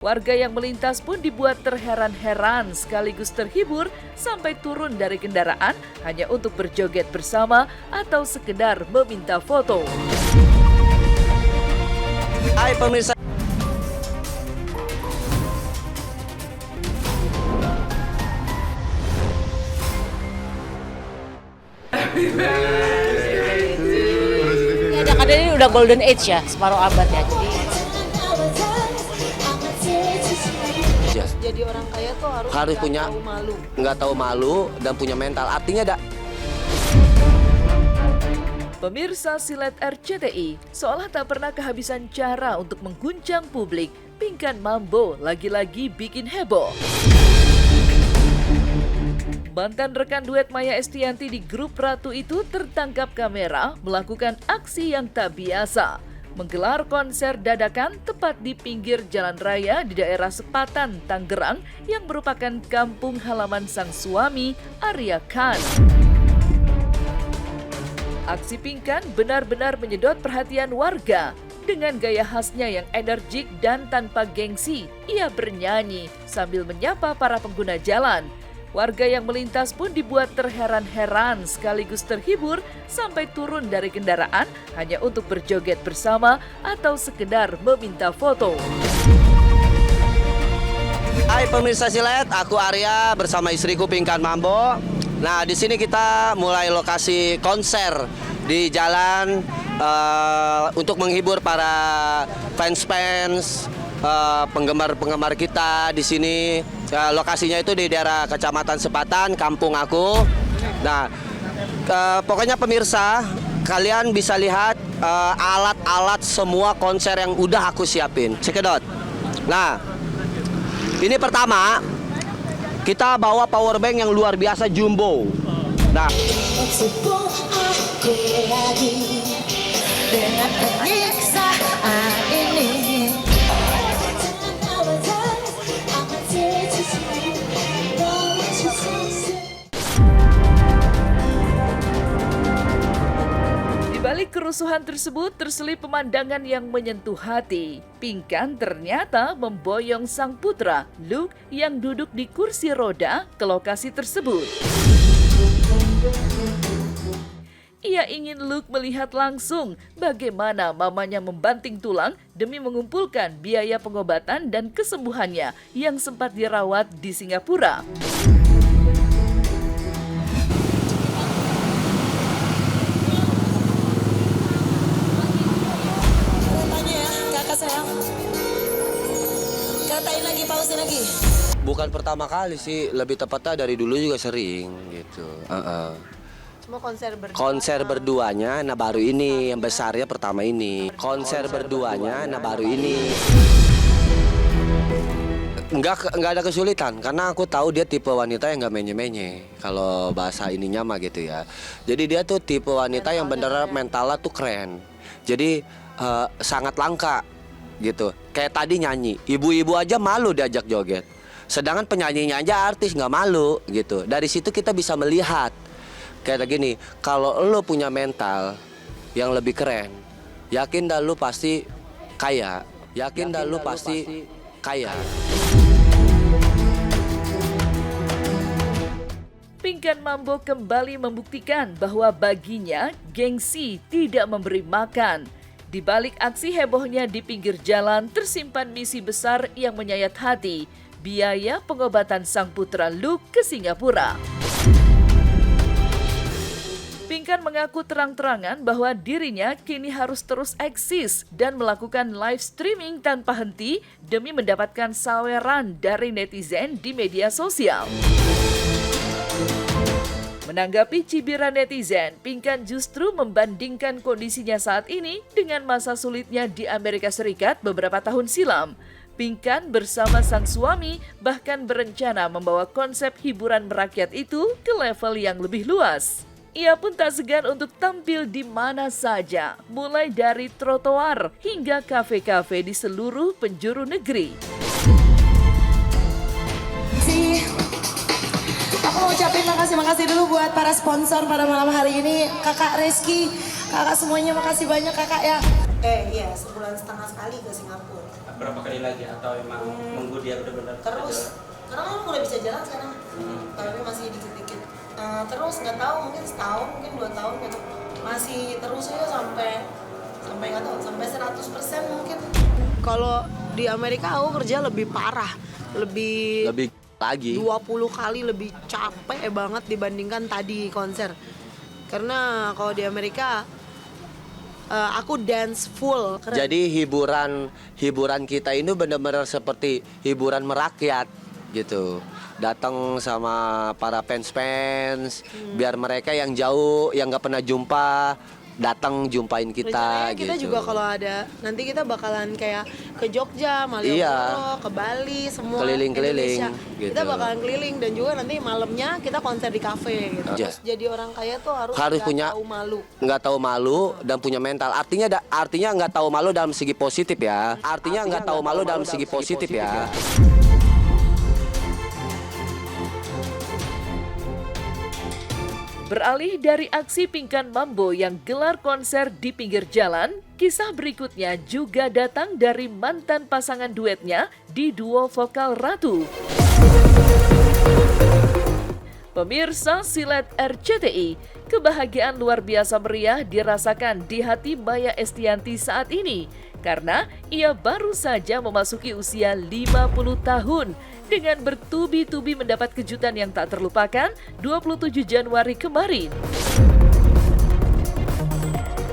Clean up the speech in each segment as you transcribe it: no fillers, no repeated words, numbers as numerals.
Warga yang melintas pun dibuat terheran-heran sekaligus terhibur sampai turun dari kendaraan hanya untuk berjoget bersama atau sekedar meminta foto. Hai pemirsa. Ya, kadang ini udah golden age ya, separuh abad ya. Jadi orang kaya tuh Harus punya, tahu malu. nggak tahu malu dan punya mental. Artinya Pemirsa silet RCTI seolah tak pernah kehabisan cara untuk mengguncang publik. Pinkan Mambo lagi-lagi bikin heboh. Mantan rekan duet Maya Estianty di grup Ratu itu tertangkap kamera melakukan aksi yang tak biasa. Menggelar konser dadakan tepat di pinggir jalan raya di daerah Sepatan, Tangerang yang merupakan kampung halaman sang suami, Arya Khan. Aksi Pinkan benar-benar menyedot perhatian warga. Dengan gaya khasnya yang energik dan tanpa gengsi, ia bernyanyi sambil menyapa para pengguna jalan. Warga yang melintas pun dibuat terheran-heran sekaligus terhibur sampai turun dari kendaraan hanya untuk berjoget bersama atau sekedar meminta foto. Hai pemirsa silet, aku Arya bersama istriku Pinkan Mambo. Nah, di sini kita mulai lokasi konser di jalan untuk menghibur para fans-fans, penggemar-penggemar kita di sini. Lokasinya itu di daerah Kecamatan Sepatan, kampung aku. Nah, pokoknya pemirsa, kalian bisa lihat alat-alat semua konser yang udah aku siapin. Cekedot. Nah, ini pertama, kita bawa power bank yang luar biasa jumbo. Nah, Di balik kerusuhan tersebut terselip pemandangan yang menyentuh hati. Pinkan ternyata memboyong sang putra, Luke, yang duduk di kursi roda ke lokasi tersebut. Ia ingin Luke melihat langsung bagaimana mamanya membanting tulang demi mengumpulkan biaya pengobatan dan kesembuhannya yang sempat dirawat di Singapura. Kakak sayang. Katain lagi, pausin lagi. bukan pertama kali sih, lebih tepatnya dari dulu juga sering gitu. Cuma konser berdua. Konser berduanya, nah baru ini yang besarnya pertama ini. Konser berduanya, nah baru ini. Enggak ada kesulitan karena aku tahu dia tipe wanita yang nggak menye-menye. Kalau bahasa ininya mah gitu ya. Jadi dia tuh tipe wanita yang beneran mentalnya tuh keren. Jadi sangat langka gitu. Kayak tadi nyanyi, ibu-ibu aja malu diajak joget. Sedangkan penyanyinya aja artis nggak malu gitu. Dari situ kita bisa melihat kayak gini, kalau lo punya mental yang lebih keren, yakin dah lo pasti kaya. Yakin dah lo pasti kaya. Pinkan Mambo kembali membuktikan bahwa baginya gengsi tidak memberi makan. Di balik aksi hebohnya di pinggir jalan tersimpan misi besar yang menyayat hati, biaya pengobatan sang putra Luke ke Singapura. Pinkan mengaku terang-terangan bahwa dirinya kini harus terus eksis dan melakukan live streaming tanpa henti demi mendapatkan saweran dari netizen di media sosial. Menanggapi cibiran netizen, Pinkan justru membandingkan kondisinya saat ini dengan masa sulitnya di Amerika Serikat beberapa tahun silam. Pinkan bersama sang suami bahkan berencana membawa konsep hiburan merakyat itu ke level yang lebih luas. Ia pun tak segan untuk tampil di mana saja, mulai dari trotoar hingga kafe-kafe di seluruh penjuru negeri. Aku mau ucapin makasih dulu buat para sponsor pada malam hari ini. Kakak Reski, kakak semuanya makasih banyak kakak ya. Iya, sebulan setengah sekali ke Singapura. berapa kali lagi atau emang nunggu dia benar-benar Terus, karena kan udah bisa jalan sekarang, tapi masih dikit-dikit. Terus nggak tahu, mungkin setahun, mungkin 2 tahun gitu. Masih terus ya sampai nggak tahu, sampai 100% mungkin. Kalau di Amerika aku kerja lebih parah, lebih lagi 20 kali lebih capek banget dibandingkan tadi konser. Karena kalau di Amerika aku dance full. Jadi hiburan kita ini benar-benar seperti hiburan merakyat gitu. Datang sama para fans biar mereka yang jauh yang nggak pernah jumpa datang jumpain kita Rencananya kita gitu. juga kalau ada nanti kita bakalan kayak ke Jogja, Malioboro, ke Bali, semua Keliling-keliling, Indonesia. gitu. Kita bakalan keliling dan juga nanti malamnya kita konser di kafe gitu. Iya. Terus jadi orang kaya tuh harus Punya tahu malu. nggak tahu malu dan punya mental. Artinya nggak tahu malu dalam segi positif ya. Artinya nggak tahu malu dalam segi positif ya. Beralih dari aksi Pingkan Mambo yang gelar konser di pinggir jalan, kisah berikutnya juga datang dari mantan pasangan duetnya di duo vokal Ratu. Pemirsa Silet RCTI, kebahagiaan luar biasa meriah dirasakan di hati Maya Estianty saat ini karena ia baru saja memasuki usia 50 tahun dengan bertubi-tubi mendapat kejutan yang tak terlupakan 27 Januari kemarin.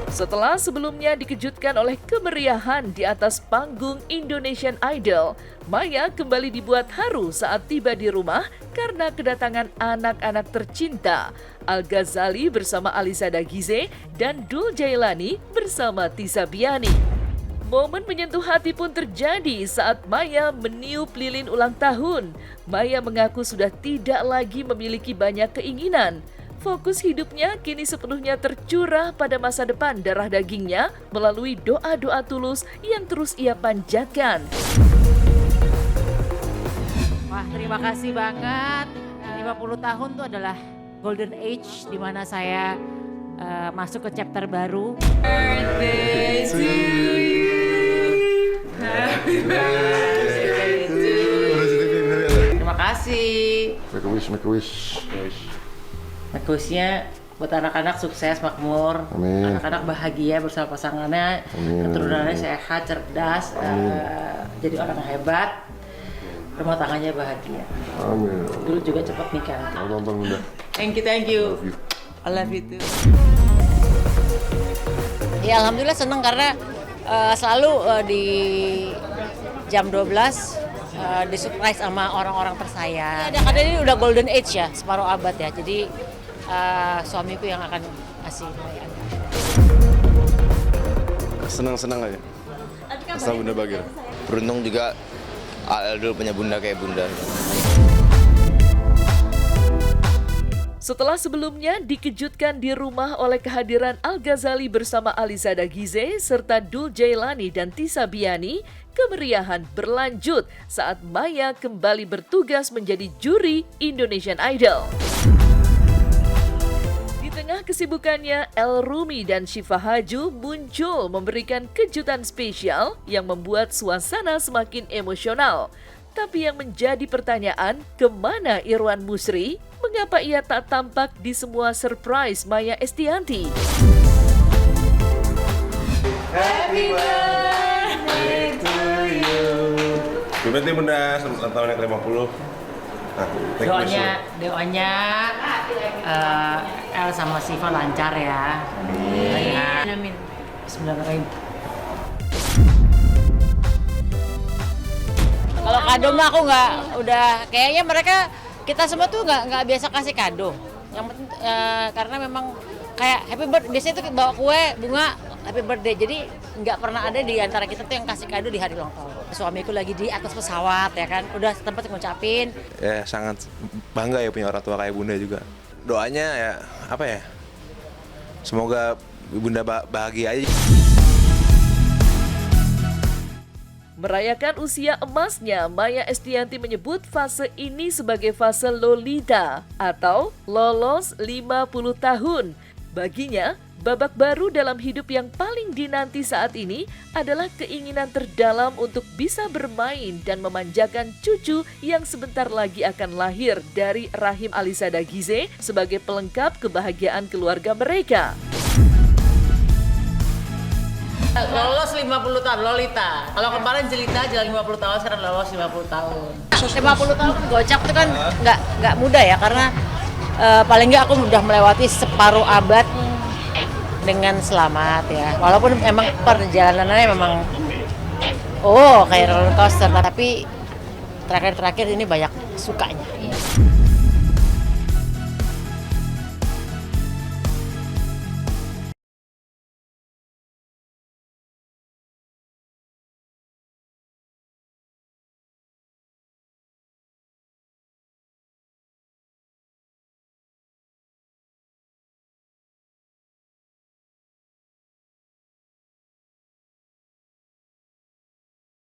Setelah sebelumnya dikejutkan oleh kemeriahan di atas panggung Indonesian Idol, Maya kembali dibuat haru saat tiba di rumah karena kedatangan anak-anak tercinta, Al Ghazali bersama Alisa Dagize dan Dul Jailani bersama Tisa Biani. Momen menyentuh hati pun terjadi saat Maya meniup lilin ulang tahun. Maya mengaku sudah tidak lagi memiliki banyak keinginan. Fokus hidupnya kini sepenuhnya tercurah pada masa depan darah dagingnya melalui doa-doa tulus yang terus ia panjatkan. Wah, terima kasih banget. 50 tahun itu adalah golden age di mana saya masuk ke chapter baru. Terima kasih. Make a wish, make a wish. Wishnya buat anak-anak sukses, makmur, Amin. anak-anak bahagia bersama pasangannya, Amin. keturunannya sehat, cerdas, jadi orang hebat, rumah tangganya bahagia. Amin. Dulu juga cepat nikah. Aku nonton Bunda. Thank you. Love you. I love you too. Ya alhamdulillah seneng karena selalu di jam 12 disurprise sama orang-orang tersayang. Ya, karena ini udah golden age ya, separuh abad ya. Jadi suamiku yang akan kasih. Senang-senang aja. Asal Bunda bahagia. Beruntung juga dulu punya bunda kayak bunda. Setelah sebelumnya dikejutkan di rumah oleh kehadiran Al Ghazali bersama Alisa Dagize serta Dul Jailani dan Tisa Biani, kemeriahan berlanjut saat Maya kembali bertugas menjadi juri Indonesian Idol. Di tengah kesibukannya, El Rumi dan Syifa Haju muncul memberikan kejutan spesial yang membuat suasana semakin emosional. Tapi yang menjadi pertanyaan, kemana Irwan Musri? Mengapa ia tak tampak di semua surprise Maya Estianty? Happy birthday to you. Happy birthday Bunda, selamat tahun yang ke-50. Nah, Doanya El sama Syifa lancar ya. Amin. Bismillahirrahmanirrahim. Kalau kado mah aku nggak, udah kayaknya mereka kita semua tuh nggak biasa kasih kado. Yang penting karena memang kayak happy birthday biasanya tuh bawa kue, bunga, happy birthday. Jadi nggak pernah ada di antara kita tuh yang kasih kado di hari ulang tahun. Suamiku lagi di atas pesawat ya kan, udah tempat ngucapin. Ya sangat bangga ya punya orang tua kayak Bunda juga. Doanya ya apa ya? Semoga Bunda bahagia aja. Merayakan usia emasnya, Maya Estianty menyebut fase ini sebagai fase Lolita atau lolos 50 tahun. Baginya, Babak baru dalam hidup yang paling dinanti saat ini adalah keinginan terdalam untuk bisa bermain dan memanjakan cucu yang sebentar lagi akan lahir dari rahim Alisa Dagize sebagai pelengkap kebahagiaan keluarga mereka. Lolos 50 tahun, Lolita. Kalau kemarin Jelita jalan 50 tahun, sekarang lolos 50 tahun. 50 tahun gocap itu kan nggak mudah ya, karena paling nggak aku udah melewati separuh abad dengan selamat ya. Walaupun emang perjalanannya memang kayak roller coaster, tapi terakhir ini banyak sukanya.